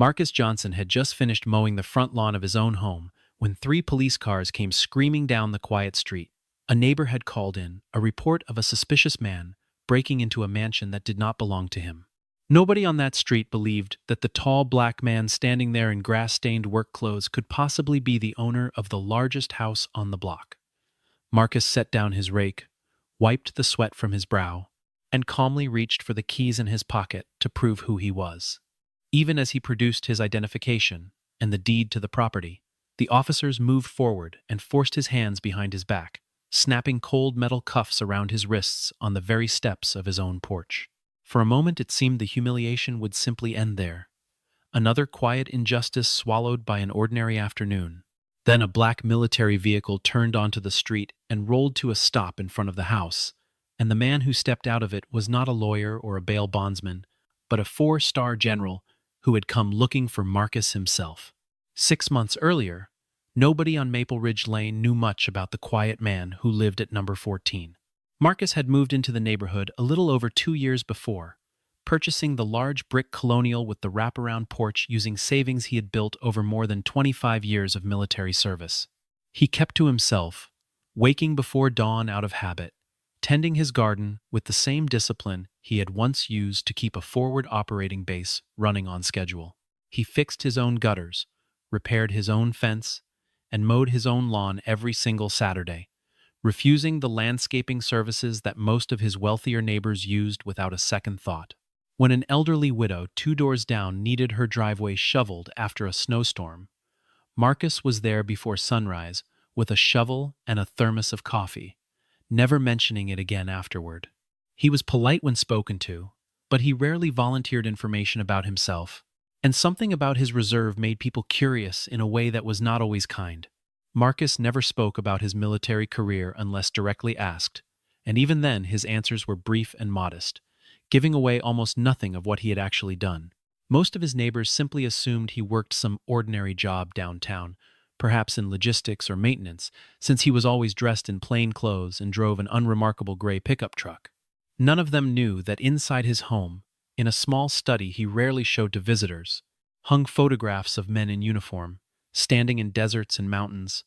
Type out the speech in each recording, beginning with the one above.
Marcus Johnson had just finished mowing the front lawn of his own home when three police cars came screaming down the quiet street. A neighbor had called in a report of a suspicious man breaking into a mansion that did not belong to him. Nobody on that street believed that the tall black man standing there in grass-stained work clothes could possibly be the owner of the largest house on the block. Marcus set down his rake, wiped the sweat from his brow, and calmly reached for the keys in his pocket to prove who he was. Even as he produced his identification and the deed to the property, the officers moved forward and forced his hands behind his back, snapping cold metal cuffs around his wrists on the very steps of his own porch. For a moment it seemed the humiliation would simply end there. Another quiet injustice swallowed by an ordinary afternoon. Then a black military vehicle turned onto the street and rolled to a stop in front of the house, and the man who stepped out of it was not a lawyer or a bail bondsman, but a four-star general who had come looking for Marcus himself. 6 months earlier, nobody on Maple Ridge Lane knew much about the quiet man who lived at number 14. Marcus had moved into the neighborhood a little over 2 years before, purchasing the large brick colonial with the wraparound porch using savings he had built over more than 25 years of military service. He kept to himself, waking before dawn out of habit, tending his garden with the same discipline he had once used to keep a forward operating base running on schedule. He fixed his own gutters, repaired his own fence, and mowed his own lawn every single Saturday, refusing the landscaping services that most of his wealthier neighbors used without a second thought. When an elderly widow 2 doors down needed her driveway shoveled after a snowstorm, Marcus was there before sunrise with a shovel and a thermos of coffee, never mentioning it again afterward. He was polite when spoken to, but he rarely volunteered information about himself, and something about his reserve made people curious in a way that was not always kind. Marcus never spoke about his military career unless directly asked, and even then his answers were brief and modest, giving away almost nothing of what he had actually done. Most of his neighbors simply assumed he worked some ordinary job downtown, perhaps in logistics or maintenance, since he was always dressed in plain clothes and drove an unremarkable gray pickup truck. None of them knew that inside his home, in a small study he rarely showed to visitors, hung photographs of men in uniform, standing in deserts and mountains,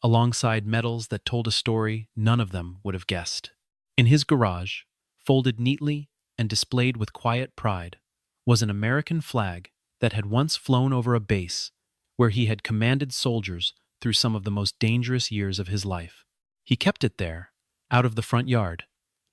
alongside medals that told a story none of them would have guessed. In his garage, folded neatly and displayed with quiet pride, was an American flag that had once flown over a base where he had commanded soldiers through some of the most dangerous years of his life. He kept it there, out of the front yard,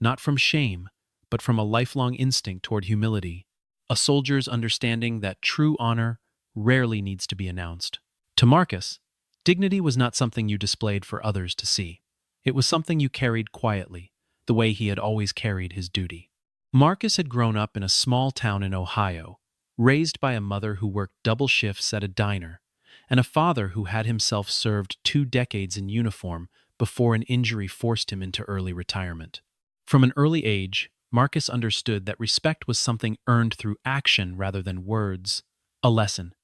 not from shame, but from a lifelong instinct toward humility, a soldier's understanding that true honor rarely needs to be announced. To Marcus, dignity was not something you displayed for others to see. It was something you carried quietly, the way he had always carried his duty. Marcus had grown up in a small town in Ohio, raised by a mother who worked double shifts at a diner, and a father who had himself served 2 decades in uniform before an injury forced him into early retirement. From an early age, Marcus understood that respect was something earned through action rather than words, a lesson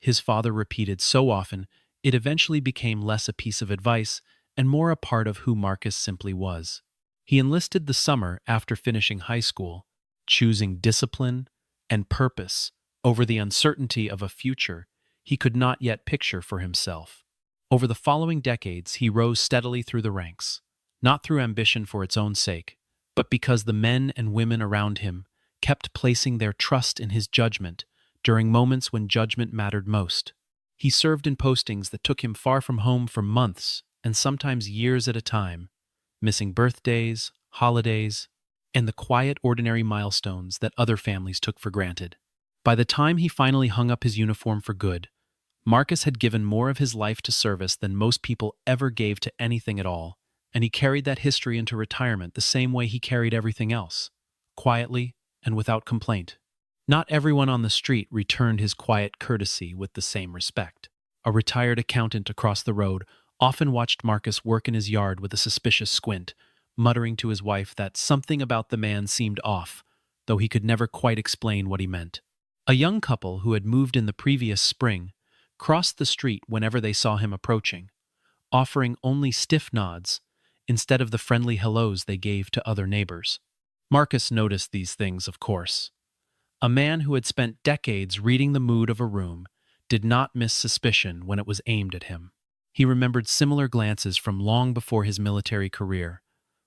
his father repeated so often it eventually became less a piece of advice and more a part of who Marcus simply was. He enlisted the summer after finishing high school, choosing discipline and purpose over the uncertainty of a future he could not yet picture for himself. Over the following decades, he rose steadily through the ranks, not through ambition for its own sake, but because the men and women around him kept placing their trust in his judgment during moments when judgment mattered most. He served in postings that took him far from home for months and sometimes years at a time, missing birthdays, holidays, and the quiet, ordinary milestones that other families took for granted. By the time he finally hung up his uniform for good, Marcus had given more of his life to service than most people ever gave to anything at all, and he carried that history into retirement the same way he carried everything else, quietly and without complaint. Not everyone on the street returned his quiet courtesy with the same respect. A retired accountant across the road often watched Marcus work in his yard with a suspicious squint, muttering to his wife that something about the man seemed off, though he could never quite explain what he meant. A young couple who had moved in the previous spring crossed the street whenever they saw him approaching, offering only stiff nods instead of the friendly hellos they gave to other neighbors. Marcus noticed these things, of course. A man who had spent decades reading the mood of a room did not miss suspicion when it was aimed at him. He remembered similar glances from long before his military career,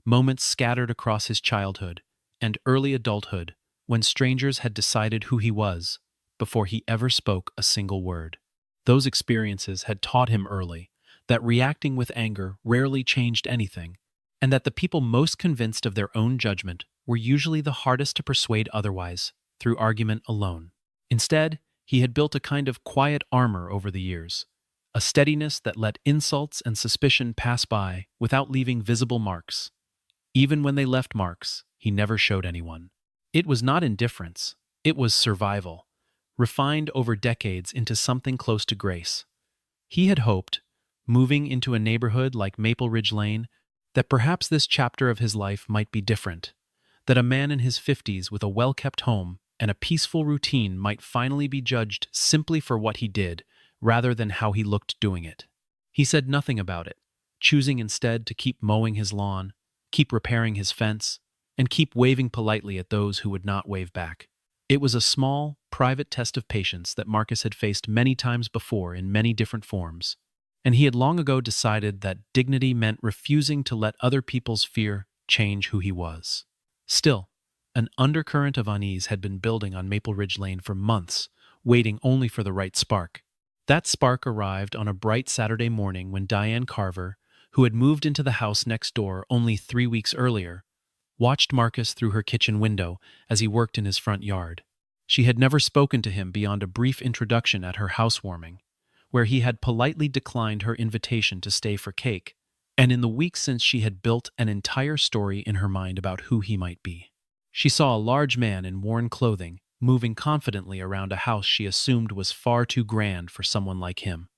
moments scattered across his childhood and early adulthood when strangers had decided who he was before he ever spoke a single word. Those experiences had taught him early that reacting with anger rarely changed anything, and that the people most convinced of their own judgment were usually the hardest to persuade otherwise through argument alone. Instead, he had built a kind of quiet armor over the years, a steadiness that let insults and suspicion pass by without leaving visible marks. Even when they left marks, he never showed anyone. It was not indifference, it was survival, refined over decades into something close to grace. He had hoped, moving into a neighborhood like Maple Ridge Lane, that perhaps this chapter of his life might be different, that a man in his 50s with a well-kept home and a peaceful routine might finally be judged simply for what he did, rather than how he looked doing it. He said nothing about it, choosing instead to keep mowing his lawn, keep repairing his fence, and keep waving politely at those who would not wave back. It was a small, private test of patience that Marcus had faced many times before in many different forms, and he had long ago decided that dignity meant refusing to let other people's fear change who he was. Still, an undercurrent of unease had been building on Maple Ridge Lane for months, waiting only for the right spark. That spark arrived on a bright Saturday morning when Diane Carver, who had moved into the house next door only 3 weeks earlier, watched Marcus through her kitchen window as he worked in his front yard. She had never spoken to him beyond a brief introduction at her housewarming, where he had politely declined her invitation to stay for cake, and in the weeks since she had built an entire story in her mind about who he might be. She saw a large man in worn clothing moving confidently around a house she assumed was far too grand for someone like him,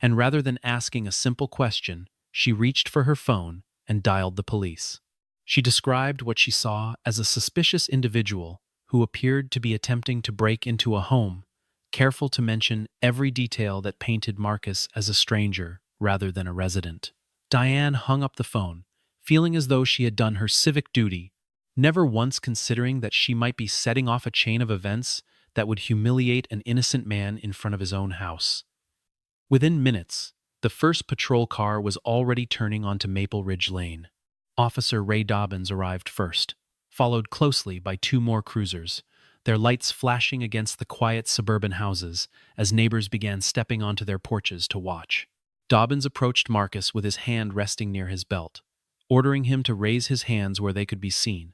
and rather than asking a simple question, she reached for her phone and dialed the police. She described what she saw as a suspicious individual who appeared to be attempting to break into a home, careful to mention every detail that painted Marcus as a stranger rather than a resident. Diane hung up the phone, feeling as though she had done her civic duty, never once considering that she might be setting off a chain of events that would humiliate an innocent man in front of his own house. Within minutes, the first patrol car was already turning onto Maple Ridge Lane. Officer Ray Dobbins arrived first, followed closely by 2 more cruisers, their lights flashing against the quiet suburban houses as neighbors began stepping onto their porches to watch. Dobbins approached Marcus with his hand resting near his belt, ordering him to raise his hands where they could be seen,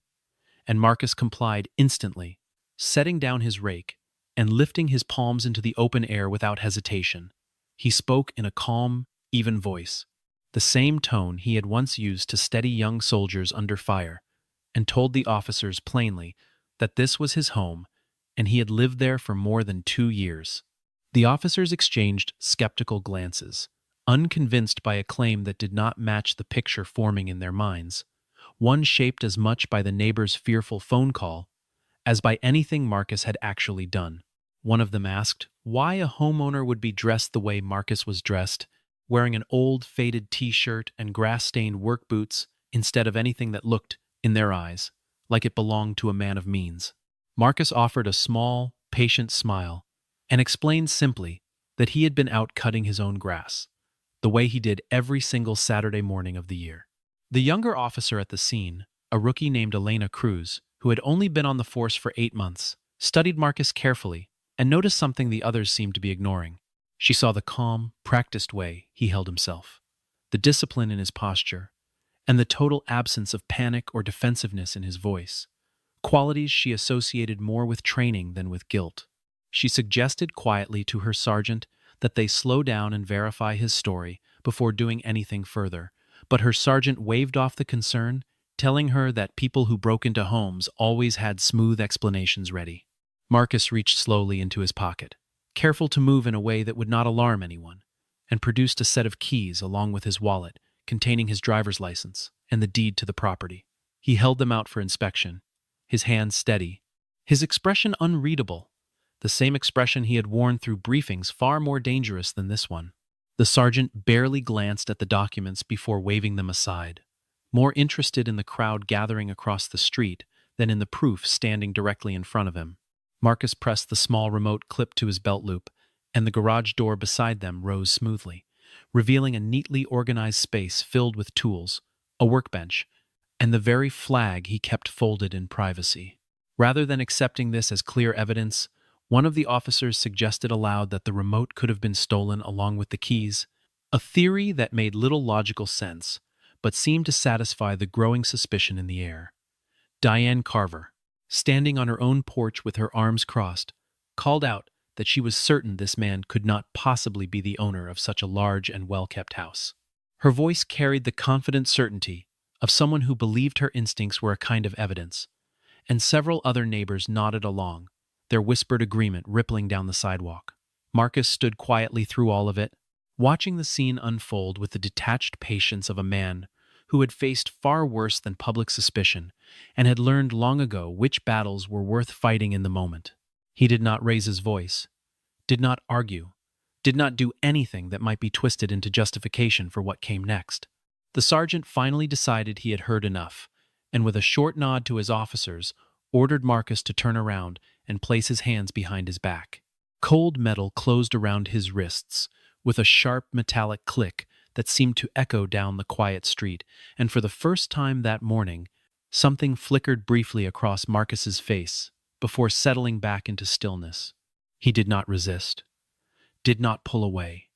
and Marcus complied instantly, setting down his rake and lifting his palms into the open air without hesitation. He spoke in a calm, even voice, the same tone he had once used to steady young soldiers under fire, and told the officers plainly that this was his home and he had lived there for more than 2 years. The officers exchanged skeptical glances, unconvinced by a claim that did not match the picture forming in their minds, one shaped as much by the neighbor's fearful phone call as by anything Marcus had actually done. One of them asked why a homeowner would be dressed the way Marcus was dressed, wearing an old faded t-shirt and grass-stained work boots instead of anything that looked, in their eyes, like it belonged to a man of means. Marcus offered a small, patient smile and explained simply that he had been out cutting his own grass, the way he did every single Saturday morning of the year. The younger officer at the scene, a rookie named Elena Cruz, who had only been on the force for 8 months, studied Marcus carefully and noticed something the others seemed to be ignoring. She saw the calm, practiced way he held himself, the discipline in his posture, and the total absence of panic or defensiveness in his voice, qualities she associated more with training than with guilt. She suggested quietly to her sergeant that they slow down and verify his story before doing anything further, but her sergeant waved off the concern, telling her that people who broke into homes always had smooth explanations ready. Marcus reached slowly into his pocket, careful to move in a way that would not alarm anyone, and produced a set of keys along with his wallet, containing his driver's license and the deed to the property. He held them out for inspection, his hands steady, his expression unreadable, the same expression he had worn through briefings far more dangerous than this one. The sergeant barely glanced at the documents before waving them aside, more interested in the crowd gathering across the street than in the proof standing directly in front of him. Marcus pressed the small remote clipped to his belt loop, and the garage door beside them rose smoothly, revealing a neatly organized space filled with tools, a workbench, and the very flag he kept folded in privacy. Rather than accepting this as clear evidence, one of the officers suggested aloud that the remote could have been stolen along with the keys, a theory that made little logical sense, but seemed to satisfy the growing suspicion in the air. Diane Carver, standing on her own porch with her arms crossed, called out that she was certain this man could not possibly be the owner of such a large and well-kept house. Her voice carried the confident certainty of someone who believed her instincts were a kind of evidence, and several other neighbors nodded along, their whispered agreement rippling down the sidewalk. Marcus stood quietly through all of it, watching the scene unfold with the detached patience of a man who had faced far worse than public suspicion and had learned long ago which battles were worth fighting in the moment. He did not raise his voice, did not argue, did not do anything that might be twisted into justification for what came next. The sergeant finally decided he had heard enough, and with a short nod to his officers, ordered Marcus to turn around and place his hands behind his back. Cold metal closed around his wrists, with a sharp metallic click that seemed to echo down the quiet street, and for the first time that morning, something flickered briefly across Marcus's face before settling back into stillness. He did not resist, did not pull away,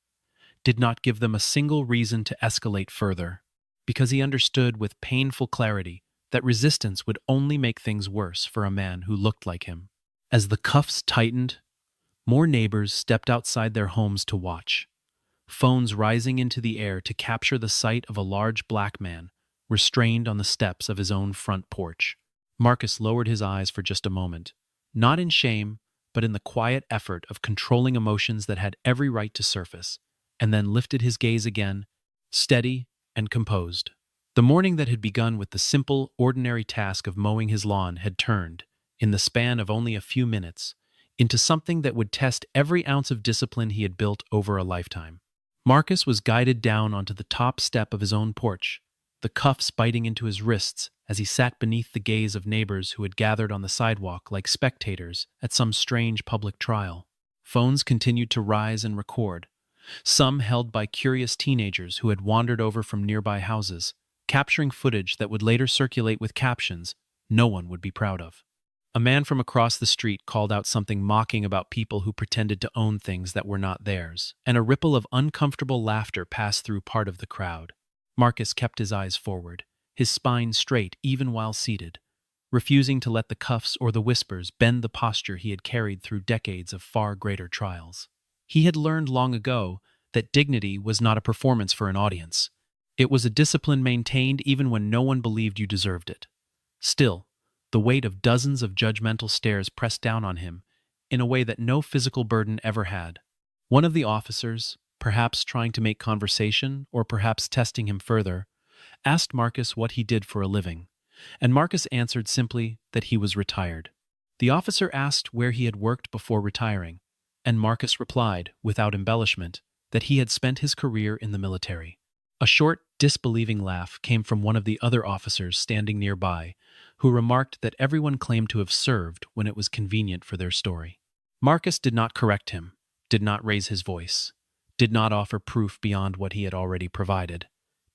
did not give them a single reason to escalate further, because he understood with painful clarity that resistance would only make things worse for a man who looked like him. As the cuffs tightened, more neighbors stepped outside their homes to watch, phones rising into the air to capture the sight of a large black man restrained on the steps of his own front porch. Marcus lowered his eyes for just a moment, not in shame, but in the quiet effort of controlling emotions that had every right to surface, and then lifted his gaze again, steady and composed. The morning that had begun with the simple, ordinary task of mowing his lawn had turned, in the span of only a few minutes, into something that would test every ounce of discipline he had built over a lifetime. Marcus was guided down onto the top step of his own porch, the cuffs biting into his wrists as he sat beneath the gaze of neighbors who had gathered on the sidewalk like spectators at some strange public trial. Phones continued to rise and record, some held by curious teenagers who had wandered over from nearby houses, capturing footage that would later circulate with captions no one would be proud of. A man from across the street called out something mocking about people who pretended to own things that were not theirs, and a ripple of uncomfortable laughter passed through part of the crowd. Marcus kept his eyes forward, his spine straight even while seated, refusing to let the cuffs or the whispers bend the posture he had carried through decades of far greater trials. He had learned long ago that dignity was not a performance for an audience. It was a discipline maintained even when no one believed you deserved it. Still, the weight of dozens of judgmental stares pressed down on him in a way that no physical burden ever had. One of the officers, perhaps trying to make conversation or perhaps testing him further, asked Marcus what he did for a living, and Marcus answered simply that he was retired. The officer asked where he had worked before retiring, and Marcus replied, without embellishment, that he had spent his career in the military. A short, disbelieving laugh came from one of the other officers standing nearby, who remarked that everyone claimed to have served when it was convenient for their story. Marcus did not correct him, did not raise his voice, did not offer proof beyond what he had already provided,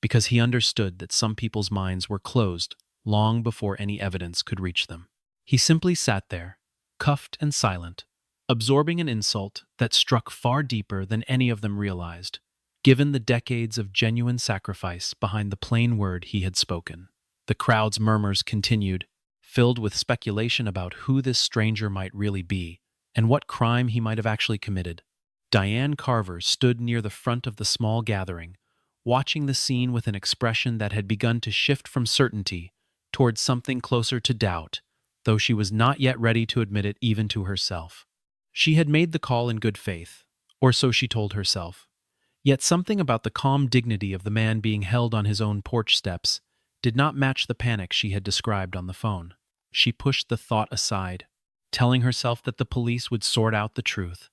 because he understood that some people's minds were closed long before any evidence could reach them. He simply sat there, cuffed and silent, absorbing an insult that struck far deeper than any of them realized, given the decades of genuine sacrifice behind the plain word he had spoken. The crowd's murmurs continued, filled with speculation about who this stranger might really be and what crime he might have actually committed. Diane Carver stood near the front of the small gathering, watching the scene with an expression that had begun to shift from certainty towards something closer to doubt, though she was not yet ready to admit it even to herself. She had made the call in good faith, or so she told herself. Yet something about the calm dignity of the man being held on his own porch steps did not match the panic she had described on the phone. She pushed the thought aside, telling herself that the police would sort out the truth,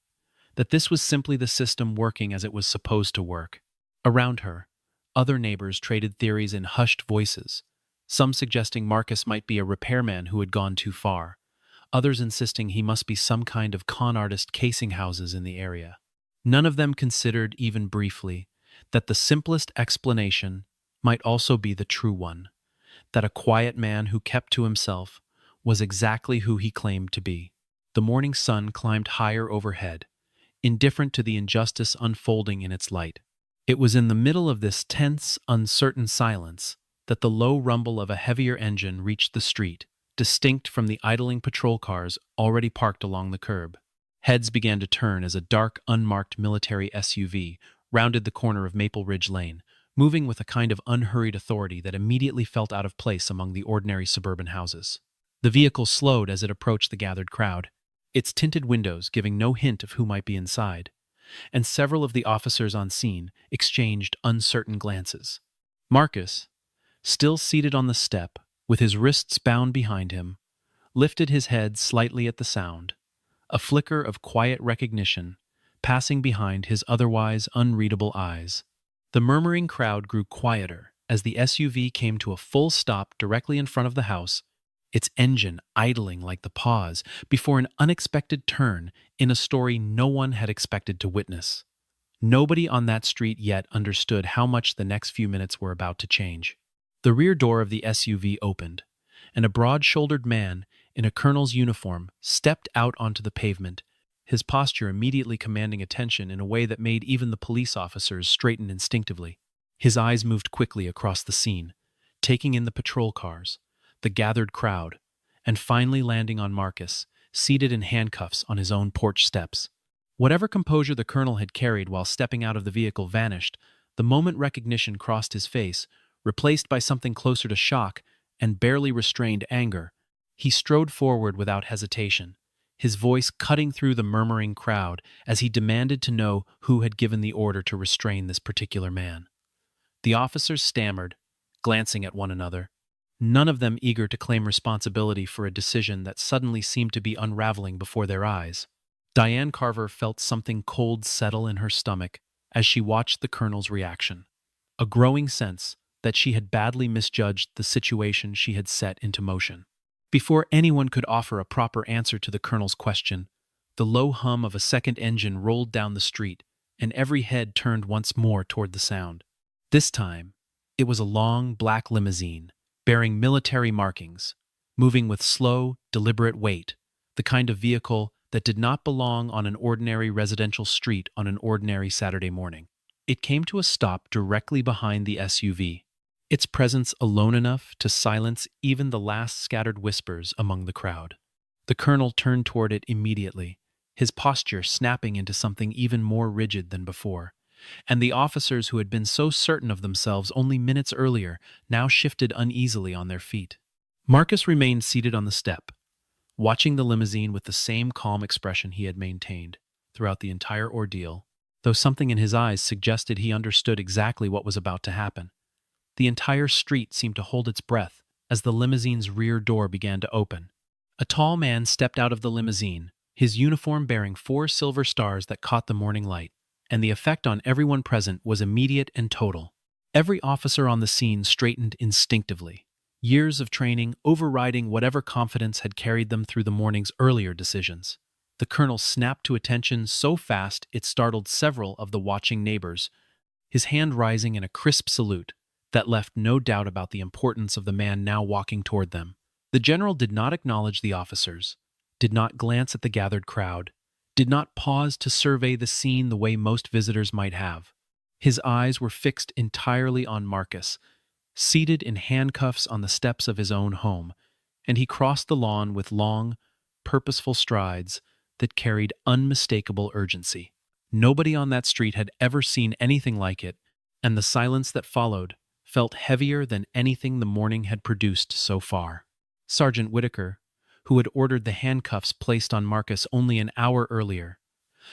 that this was simply the system working as it was supposed to work. Around her, other neighbors traded theories in hushed voices, some suggesting Marcus might be a repairman who had gone too far, others insisting he must be some kind of con artist casing houses in the area. None of them considered, even briefly, that the simplest explanation might also be the true one, that a quiet man who kept to himself was exactly who he claimed to be. The morning sun climbed higher overhead, indifferent to the injustice unfolding in its light. It was in the middle of this tense, uncertain silence that the low rumble of a heavier engine reached the street, distinct from the idling patrol cars already parked along the curb. Heads began to turn as a dark, unmarked military SUV rounded the corner of Maple Ridge Lane, moving with a kind of unhurried authority that immediately felt out of place among the ordinary suburban houses. The vehicle slowed as it approached the gathered crowd, its tinted windows giving no hint of who might be inside, and several of the officers on scene exchanged uncertain glances. Marcus, still seated on the step, with his wrists bound behind him, lifted his head slightly at the sound, a flicker of quiet recognition passing behind his otherwise unreadable eyes. The murmuring crowd grew quieter as the SUV came to a full stop directly in front of the house, its engine idling like the pause before an unexpected turn in a story no one had expected to witness. Nobody on that street yet understood how much the next few minutes were about to change. The rear door of the SUV opened, and a broad-shouldered man in a colonel's uniform stepped out onto the pavement, his posture immediately commanding attention in a way that made even the police officers straighten instinctively. His eyes moved quickly across the scene, taking in the patrol cars, the gathered crowd, and finally landing on Marcus, seated in handcuffs on his own porch steps. Whatever composure the colonel had carried while stepping out of the vehicle vanished the moment recognition crossed his face, replaced by something closer to shock and barely restrained anger. He strode forward without hesitation, his voice cutting through the murmuring crowd as he demanded to know who had given the order to restrain this particular man. The officers stammered, glancing at one another, none of them eager to claim responsibility for a decision that suddenly seemed to be unraveling before their eyes. Diane Carver felt something cold settle in her stomach as she watched the colonel's reaction, a growing sense that she had badly misjudged the situation she had set into motion. Before anyone could offer a proper answer to the colonel's question, the low hum of a second engine rolled down the street, and every head turned once more toward the sound. This time, it was a long, black limousine, bearing military markings, moving with slow, deliberate weight, the kind of vehicle that did not belong on an ordinary residential street on an ordinary Saturday morning. It came to a stop directly behind the SUV, its presence alone enough to silence even the last scattered whispers among the crowd. The colonel turned toward it immediately, his posture snapping into something even more rigid than before, and the officers who had been so certain of themselves only minutes earlier now shifted uneasily on their feet. Marcus remained seated on the step, watching the limousine with the same calm expression he had maintained throughout the entire ordeal, though something in his eyes suggested he understood exactly what was about to happen. The entire street seemed to hold its breath as the limousine's rear door began to open. A tall man stepped out of the limousine, his uniform bearing 4 silver stars that caught the morning light, and the effect on everyone present was immediate and total. Every officer on the scene straightened instinctively, years of training overriding whatever confidence had carried them through the morning's earlier decisions. The colonel snapped to attention so fast it startled several of the watching neighbors, his hand rising in a crisp salute that left no doubt about the importance of the man now walking toward them. The general did not acknowledge the officers, did not glance at the gathered crowd, did not pause to survey the scene the way most visitors might have. His eyes were fixed entirely on Marcus, seated in handcuffs on the steps of his own home, and he crossed the lawn with long, purposeful strides that carried unmistakable urgency. Nobody on that street had ever seen anything like it, and the silence that followed felt heavier than anything the morning had produced so far. Sergeant Whitaker, who had ordered the handcuffs placed on Marcus only an hour earlier,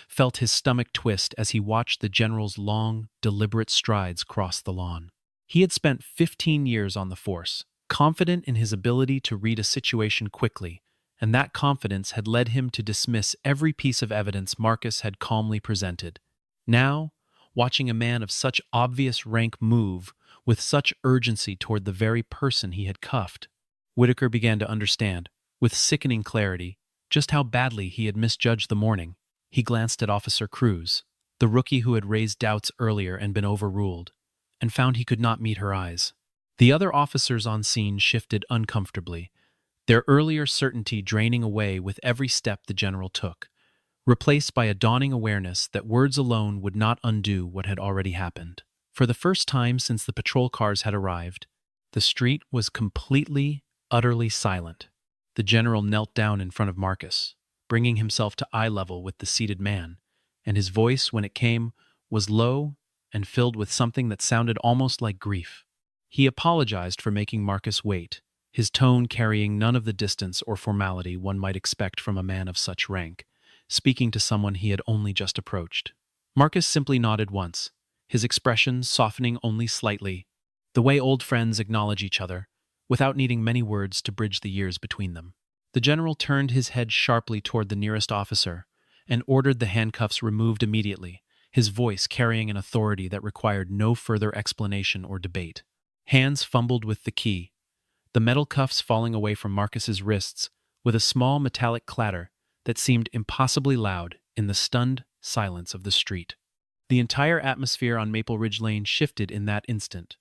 felt his stomach twist as he watched the general's long, deliberate strides cross the lawn. He had spent 15 years on the force, confident in his ability to read a situation quickly, and that confidence had led him to dismiss every piece of evidence Marcus had calmly presented. Now, watching a man of such obvious rank move with such urgency toward the very person he had cuffed, Whitaker began to understand, with sickening clarity, just how badly he had misjudged the morning. He glanced at Officer Cruz, the rookie who had raised doubts earlier and been overruled, and found he could not meet her eyes. The other officers on scene shifted uncomfortably, their earlier certainty draining away with every step the general took, replaced by a dawning awareness that words alone would not undo what had already happened. For the first time since the patrol cars had arrived, the street was completely, utterly silent. The general knelt down in front of Marcus, bringing himself to eye level with the seated man, and his voice, when it came, was low and filled with something that sounded almost like grief. He apologized for making Marcus wait, his tone carrying none of the distance or formality one might expect from a man of such rank, speaking to someone he had only just approached. Marcus simply nodded once, his expression softening only slightly, the way old friends acknowledge each other, without needing many words to bridge the years between them. The general turned his head sharply toward the nearest officer and ordered the handcuffs removed immediately, his voice carrying an authority that required no further explanation or debate. Hands fumbled with the key, the metal cuffs falling away from Marcus's wrists with a small metallic clatter that seemed impossibly loud in the stunned silence of the street. The entire atmosphere on Maple Ridge Lane shifted in that instant,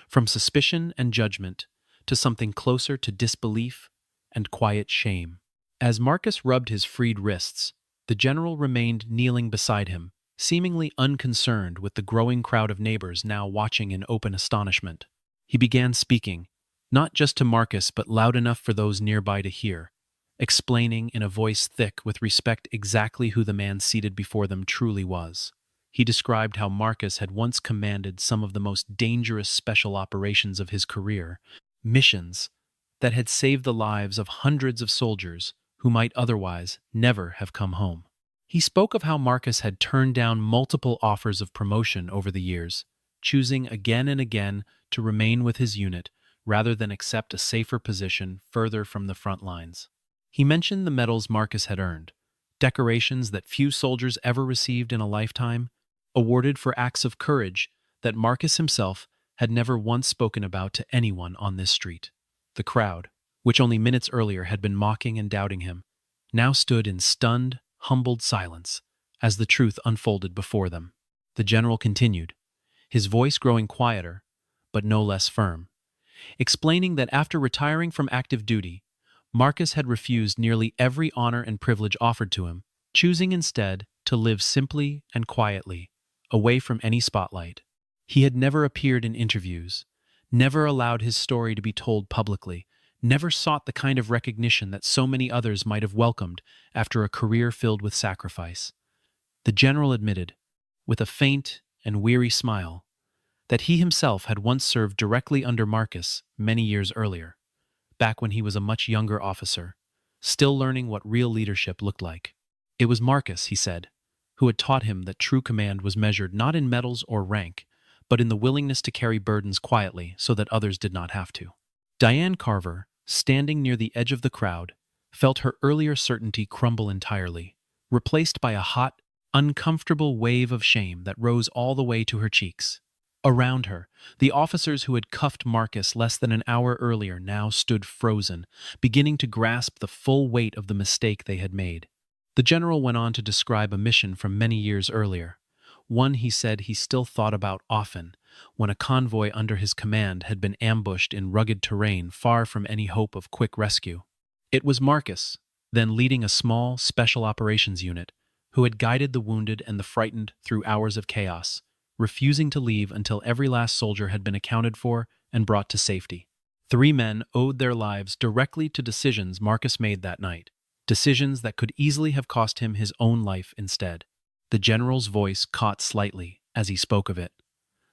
from suspicion and judgment to something closer to disbelief and quiet shame. As Marcus rubbed his freed wrists, the general remained kneeling beside him, seemingly unconcerned with the growing crowd of neighbors now watching in open astonishment. He began speaking, not just to Marcus but loud enough for those nearby to hear, explaining in a voice thick with respect exactly who the man seated before them truly was. He described how Marcus had once commanded some of the most dangerous special operations of his career, missions that had saved the lives of hundreds of soldiers who might otherwise never have come home. He spoke of how Marcus had turned down multiple offers of promotion over the years, choosing again and again to remain with his unit rather than accept a safer position further from the front lines. He mentioned the medals Marcus had earned, decorations that few soldiers ever received in a lifetime, awarded for acts of courage that Marcus himself had never once spoken about to anyone on this street. The crowd, which only minutes earlier had been mocking and doubting him, now stood in stunned, humbled silence as the truth unfolded before them. The general continued, his voice growing quieter, but no less firm, explaining that after retiring from active duty, Marcus had refused nearly every honor and privilege offered to him, choosing instead to live simply and quietly, away from any spotlight. He had never appeared in interviews, never allowed his story to be told publicly, never sought the kind of recognition that so many others might have welcomed after a career filled with sacrifice. The general admitted, with a faint and weary smile, that he himself had once served directly under Marcus many years earlier, back when he was a much younger officer, still learning what real leadership looked like. It was Marcus, he said, who had taught him that true command was measured not in medals or rank, but in the willingness to carry burdens quietly so that others did not have to. Diane Carver, standing near the edge of the crowd, felt her earlier certainty crumble entirely, replaced by a hot, uncomfortable wave of shame that rose all the way to her cheeks. Around her, the officers who had cuffed Marcus less than an hour earlier now stood frozen, beginning to grasp the full weight of the mistake they had made. The general went on to describe a mission from many years earlier, one he said he still thought about often, when a convoy under his command had been ambushed in rugged terrain far from any hope of quick rescue. It was Marcus, then leading a small special operations unit, who had guided the wounded and the frightened through hours of chaos, refusing to leave until every last soldier had been accounted for and brought to safety. 3 men owed their lives directly to decisions Marcus made that night, decisions that could easily have cost him his own life instead. The general's voice caught slightly as he spoke of it,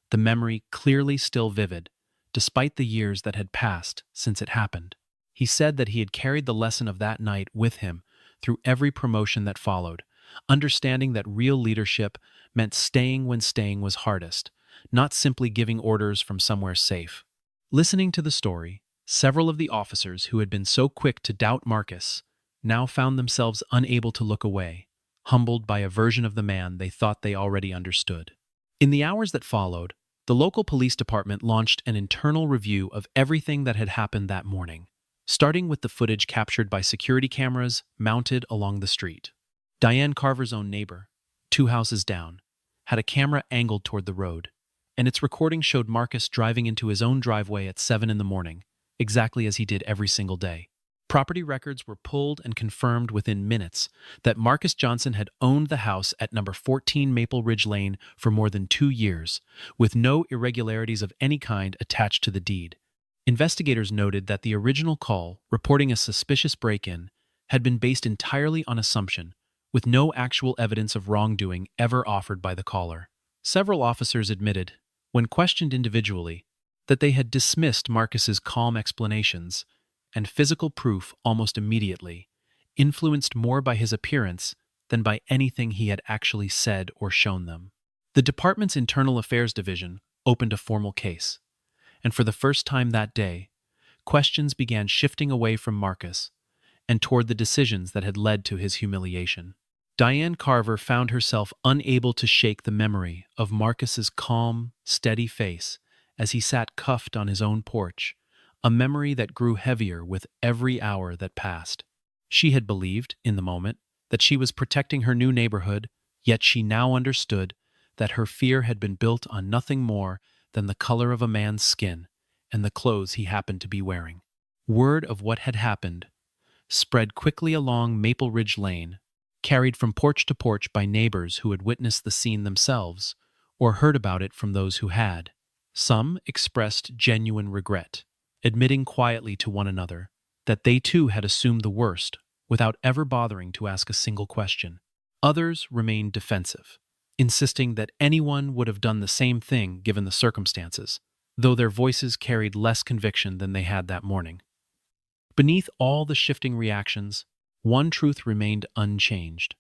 the memory clearly still vivid, despite the years that had passed since it happened. He said that he had carried the lesson of that night with him through every promotion that followed, understanding that real leadership meant staying when staying was hardest, not simply giving orders from somewhere safe. Listening to the story, several of the officers who had been so quick to doubt Marcus now found themselves unable to look away, humbled by a version of the man they thought they already understood. In the hours that followed, the local police department launched an internal review of everything that had happened that morning, starting with the footage captured by security cameras mounted along the street. Diane Carver's own neighbor, 2 houses down, had a camera angled toward the road, and its recording showed Marcus driving into his own driveway at 7 in the morning, exactly as he did every single day. Property records were pulled and confirmed within minutes that Marcus Johnson had owned the house at number 14 Maple Ridge Lane for more than 2 years, with no irregularities of any kind attached to the deed. Investigators noted that the original call, reporting a suspicious break-in, had been based entirely on assumption, with no actual evidence of wrongdoing ever offered by the caller. Several officers admitted, when questioned individually, that they had dismissed Marcus's calm explanations and physical proof almost immediately, influenced more by his appearance than by anything he had actually said or shown them. The department's Internal Affairs Division opened a formal case, and for the first time that day, questions began shifting away from Marcus and toward the decisions that had led to his humiliation. Diane Carver found herself unable to shake the memory of Marcus's calm, steady face as he sat cuffed on his own porch, a memory that grew heavier with every hour that passed. She had believed, in the moment, that she was protecting her new neighborhood, yet she now understood that her fear had been built on nothing more than the color of a man's skin and the clothes he happened to be wearing. Word of what had happened spread quickly along Maple Ridge Lane, carried from porch to porch by neighbors who had witnessed the scene themselves or heard about it from those who had. Some expressed genuine regret, admitting quietly to one another that they too had assumed the worst without ever bothering to ask a single question. Others remained defensive, insisting that anyone would have done the same thing given the circumstances, though their voices carried less conviction than they had that morning. Beneath all the shifting reactions, one truth remained unchanged.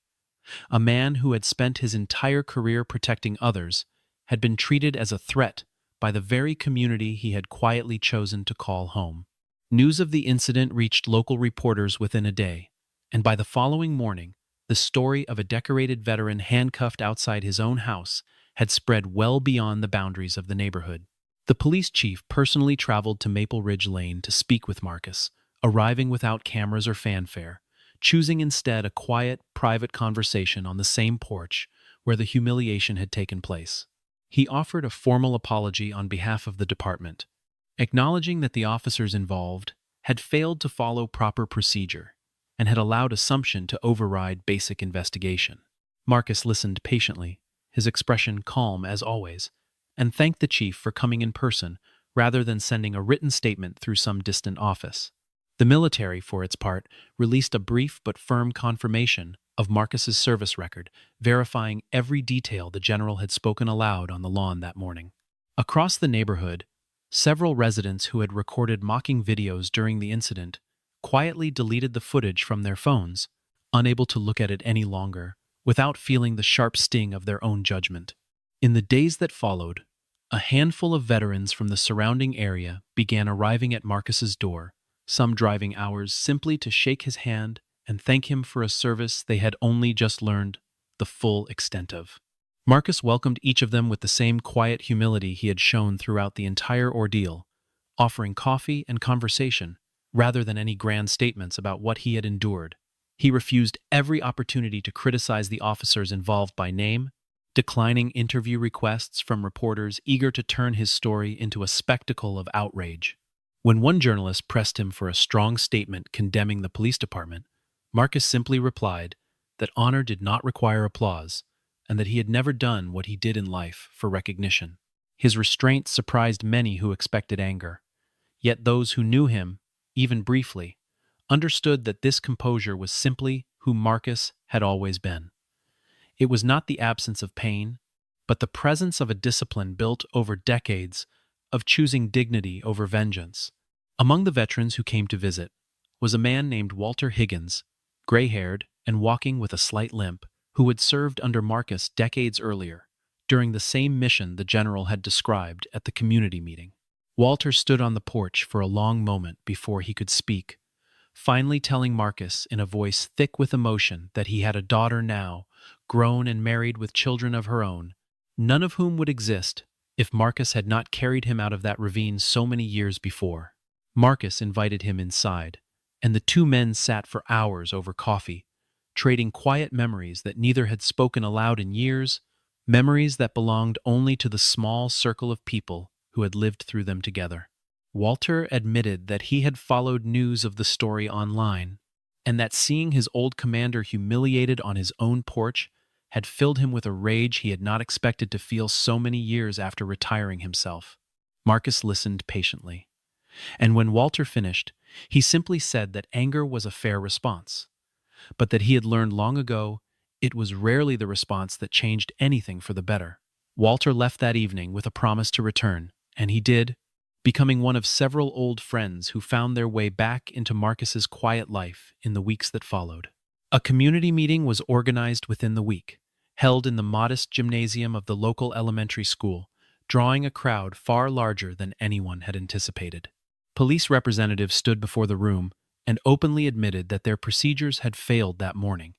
A man who had spent his entire career protecting others had been treated as a threat by the very community he had quietly chosen to call home. News of the incident reached local reporters within a day, and by the following morning, the story of a decorated veteran handcuffed outside his own house had spread well beyond the boundaries of the neighborhood. The police chief personally traveled to Maple Ridge Lane to speak with Marcus, arriving without cameras or fanfare, choosing instead a quiet, private conversation on the same porch where the humiliation had taken place. He offered a formal apology on behalf of the department, acknowledging that the officers involved had failed to follow proper procedure and had allowed assumption to override basic investigation. Marcus listened patiently, his expression calm as always, and thanked the chief for coming in person rather than sending a written statement through some distant office. The military, for its part, released a brief but firm confirmation of Marcus's service record, verifying every detail the general had spoken aloud on the lawn that morning. Across the neighborhood, several residents who had recorded mocking videos during the incident quietly deleted the footage from their phones, unable to look at it any longer, without feeling the sharp sting of their own judgment. In the days that followed, a handful of veterans from the surrounding area began arriving at Marcus's door, some driving hours simply to shake his hand and thank him for a service they had only just learned the full extent of. Marcus welcomed each of them with the same quiet humility he had shown throughout the entire ordeal, offering coffee and conversation rather than any grand statements about what he had endured. He refused every opportunity to criticize the officers involved by name, declining interview requests from reporters eager to turn his story into a spectacle of outrage. When one journalist pressed him for a strong statement condemning the police department, Marcus simply replied that honor did not require applause and that he had never done what he did in life for recognition. His restraint surprised many who expected anger, yet those who knew him, even briefly, understood that this composure was simply who Marcus had always been. It was not the absence of pain, but the presence of a discipline built over decades of choosing dignity over vengeance. Among the veterans who came to visit was a man named Walter Higgins, gray-haired and walking with a slight limp, who had served under Marcus decades earlier, during the same mission the general had described at the community meeting. Walter stood on the porch for a long moment before he could speak, finally telling Marcus in a voice thick with emotion that he had a daughter now, grown and married with children of her own, none of whom would exist if Marcus had not carried him out of that ravine so many years before. Marcus invited him inside, and the two men sat for hours over coffee, trading quiet memories that neither had spoken aloud in years, memories that belonged only to the small circle of people who had lived through them together. Walter admitted that he had followed news of the story online, and that seeing his old commander humiliated on his own porch had filled him with a rage he had not expected to feel so many years after retiring himself. Marcus listened patiently, and when Walter finished, he simply said that anger was a fair response, but that he had learned long ago it was rarely the response that changed anything for the better. Walter left that evening with a promise to return, and he did, becoming one of several old friends who found their way back into Marcus's quiet life in the weeks that followed. A community meeting was organized within the week, held in the modest gymnasium of the local elementary school, drawing a crowd far larger than anyone had anticipated. Police representatives stood before the room and openly admitted that their procedures had failed that morning,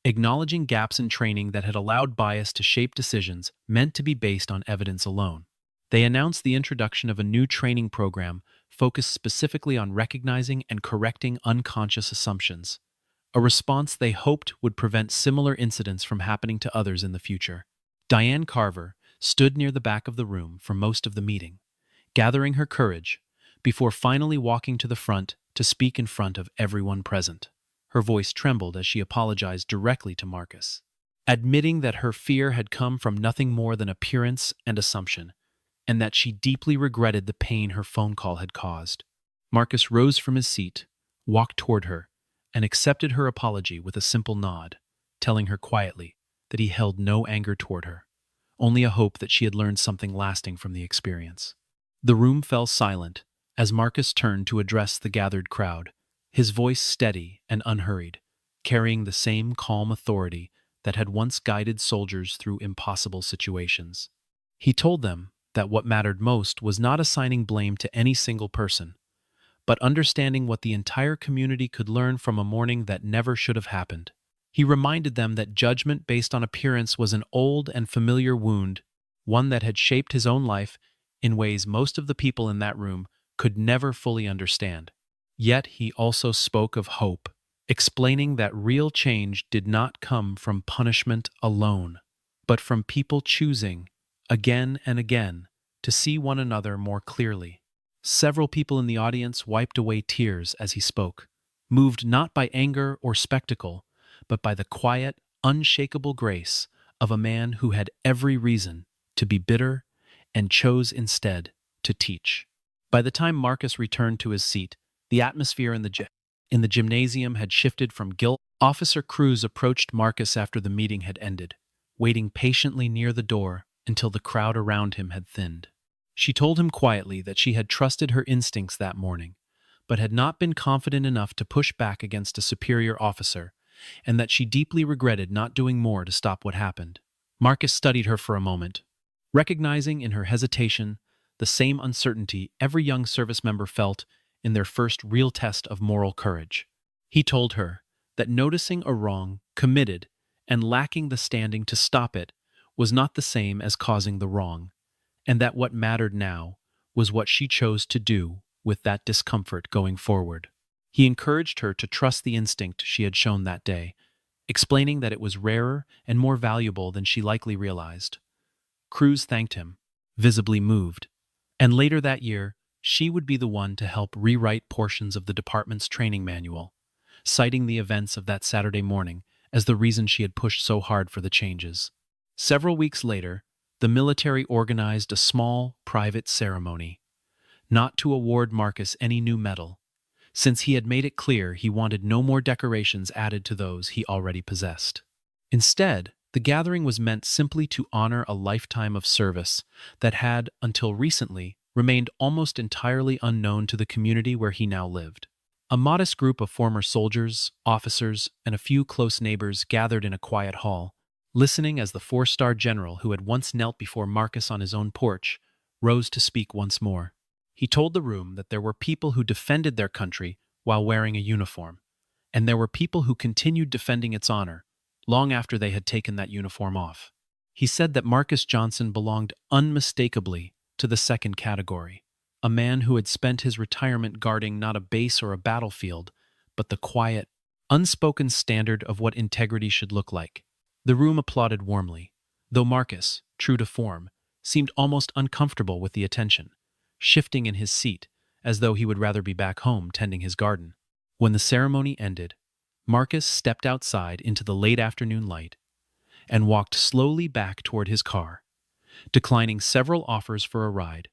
acknowledging gaps in training that had allowed bias to shape decisions meant to be based on evidence alone. They announced the introduction of a new training program focused specifically on recognizing and correcting unconscious assumptions, a response they hoped would prevent similar incidents from happening to others in the future. Diane Carver stood near the back of the room for most of the meeting, gathering her courage before finally walking to the front to speak in front of everyone present. Her voice trembled as she apologized directly to Marcus, admitting that her fear had come from nothing more than appearance and assumption, and that she deeply regretted the pain her phone call had caused. Marcus rose from his seat, walked toward her, and accepted her apology with a simple nod, telling her quietly that he held no anger toward her, only a hope that she had learned something lasting from the experience. The room fell silent as Marcus turned to address the gathered crowd, his voice steady and unhurried, carrying the same calm authority that had once guided soldiers through impossible situations. He told them that what mattered most was not assigning blame to any single person, but understanding what the entire community could learn from a morning that never should have happened. He reminded them that judgment based on appearance was an old and familiar wound, one that had shaped his own life in ways most of the people in that room could never fully understand. Yet he also spoke of hope, explaining that real change did not come from punishment alone, but from people choosing, again and again, to see one another more clearly. Several people in the audience wiped away tears as he spoke, moved not by anger or spectacle, but by the quiet, unshakable grace of a man who had every reason to be bitter and chose instead to teach. By the time Marcus returned to his seat, the atmosphere in the gymnasium had shifted from guilt. Officer Cruz approached Marcus after the meeting had ended, waiting patiently near the door until the crowd around him had thinned. She told him quietly that she had trusted her instincts that morning, but had not been confident enough to push back against a superior officer, and that she deeply regretted not doing more to stop what happened. Marcus studied her for a moment, recognizing in her hesitation the same uncertainty every young service member felt in their first real test of moral courage. He told her that noticing a wrong committed and lacking the standing to stop it was not the same as causing the wrong, and that what mattered now was what she chose to do with that discomfort going forward. He encouraged her to trust the instinct she had shown that day, explaining that it was rarer and more valuable than she likely realized. Cruz thanked him, visibly moved, and later that year, she would be the one to help rewrite portions of the department's training manual, citing the events of that Saturday morning as the reason she had pushed so hard for the changes. Several weeks later, the military organized a small, private ceremony, not to award Marcus any new medal, since he had made it clear he wanted no more decorations added to those he already possessed. Instead, the gathering was meant simply to honor a lifetime of service that had, until recently, remained almost entirely unknown to the community where he now lived. A modest group of former soldiers, officers, and a few close neighbors gathered in a quiet hall, listening as the four-star general who had once knelt before Marcus on his own porch rose to speak once more. He told the room that there were people who defended their country while wearing a uniform, and there were people who continued defending its honor long after they had taken that uniform off. He said that Marcus Johnson belonged unmistakably to the second category, a man who had spent his retirement guarding not a base or a battlefield, but the quiet, unspoken standard of what integrity should look like. The room applauded warmly, though Marcus, true to form, seemed almost uncomfortable with the attention, shifting in his seat as though he would rather be back home tending his garden. When the ceremony ended, Marcus stepped outside into the late afternoon light and walked slowly back toward his car, declining several offers for a ride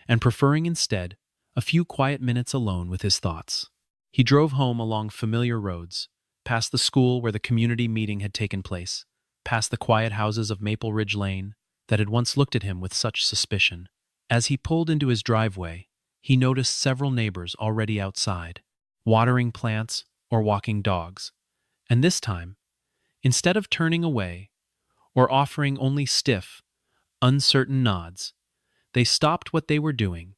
and preferring instead a few quiet minutes alone with his thoughts. He drove home along familiar roads, past the school where the community meeting had taken place, past the quiet houses of Maple Ridge Lane that had once looked at him with such suspicion. As he pulled into his driveway, he noticed several neighbors already outside, watering plants or walking dogs. And this time, instead of turning away or offering only stiff, uncertain nods, they stopped what they were doing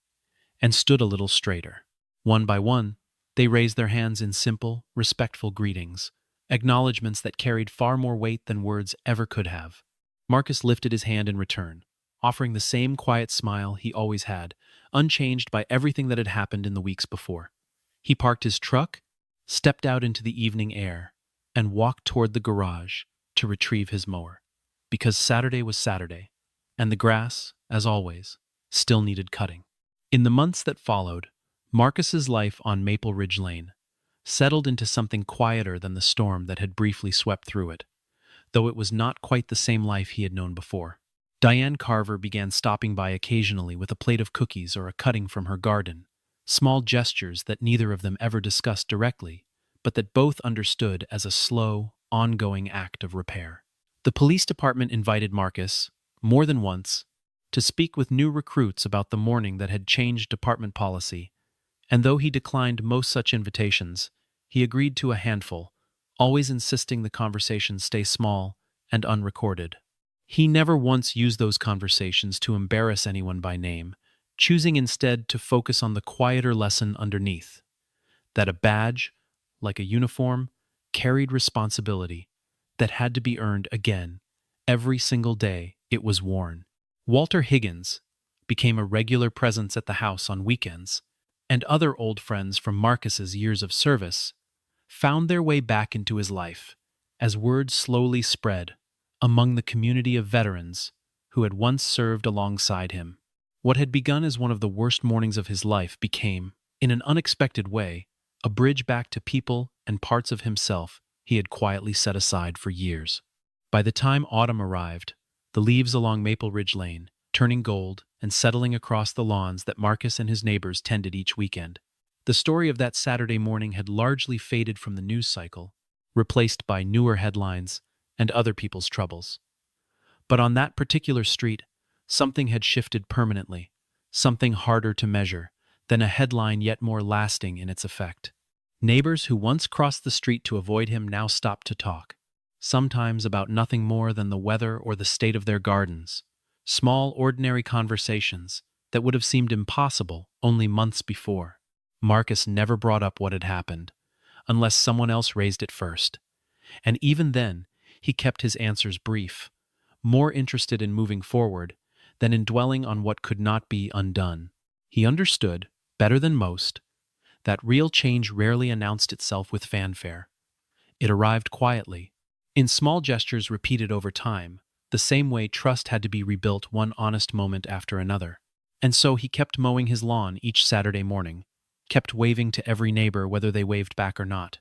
and stood a little straighter. One by one, they raised their hands in simple, respectful greetings, acknowledgments that carried far more weight than words ever could have. Marcus lifted his hand in return, offering the same quiet smile he always had, unchanged by everything that had happened in the weeks before. He parked his truck, stepped out into the evening air, and walked toward the garage to retrieve his mower. Because Saturday was Saturday, and the grass, as always, still needed cutting. In the months that followed, Marcus's life on Maple Ridge Lane settled into something quieter than the storm that had briefly swept through it, though it was not quite the same life he had known before. Diane Carver began stopping by occasionally with a plate of cookies or a cutting from her garden, small gestures that neither of them ever discussed directly, but that both understood as a slow, ongoing act of repair. The police department invited Marcus, more than once, to speak with new recruits about the morning that had changed department policy, and though he declined most such invitations, he agreed to a handful, always insisting the conversations stay small and unrecorded. He never once used those conversations to embarrass anyone by name, choosing instead to focus on the quieter lesson underneath, that a badge, like a uniform, carried responsibility that had to be earned again every single day it was worn. Walter Higgins became a regular presence at the house on weekends, and other old friends from Marcus's years of service found their way back into his life as word slowly spread among the community of veterans who had once served alongside him. What had begun as one of the worst mornings of his life became, in an unexpected way, a bridge back to people and parts of himself he had quietly set aside for years. By the time autumn arrived, the leaves along Maple Ridge Lane, turning gold and settling across the lawns that Marcus and his neighbors tended each weekend. The story of that Saturday morning had largely faded from the news cycle, replaced by newer headlines and other people's troubles. But on that particular street, something had shifted permanently, something harder to measure than a headline yet more lasting in its effect. Neighbors who once crossed the street to avoid him now stopped to talk, sometimes about nothing more than the weather or the state of their gardens. Small, ordinary conversations that would have seemed impossible only months before. Marcus never brought up what had happened, unless someone else raised it first. And even then, he kept his answers brief, more interested in moving forward than in dwelling on what could not be undone. He understood, better than most, that real change rarely announced itself with fanfare. It arrived quietly, in small gestures repeated over time, the same way trust had to be rebuilt one honest moment after another. And so he kept mowing his lawn each Saturday morning, kept waving to every neighbor whether they waved back or not,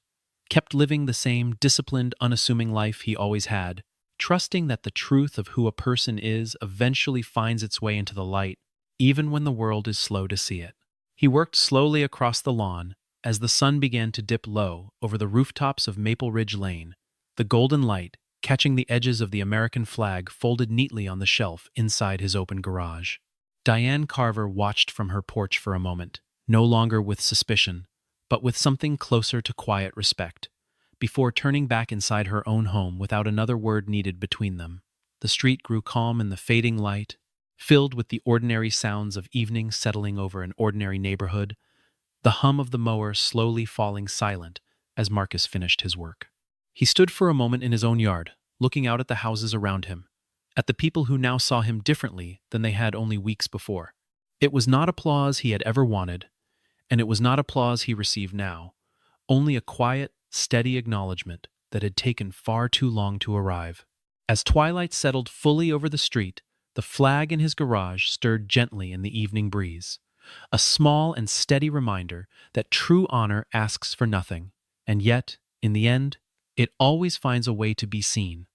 kept living the same disciplined, unassuming life he always had, trusting that the truth of who a person is eventually finds its way into the light, even when the world is slow to see it. He worked slowly across the lawn as the sun began to dip low over the rooftops of Maple Ridge Lane, the golden light catching the edges of the American flag folded neatly on the shelf inside his open garage. Diane Carver watched from her porch for a moment, no longer with suspicion, but with something closer to quiet respect, before turning back inside her own home without another word needed between them. The street grew calm in the fading light, filled with the ordinary sounds of evening settling over an ordinary neighborhood, the hum of the mower slowly falling silent as Marcus finished his work. He stood for a moment in his own yard, looking out at the houses around him, at the people who now saw him differently than they had only weeks before. It was not applause he had ever wanted, and it was not applause he received now, only a quiet, steady acknowledgement that had taken far too long to arrive. As twilight settled fully over the street, the flag in his garage stirred gently in the evening breeze, a small and steady reminder that true honor asks for nothing, and yet, in the end, it always finds a way to be seen.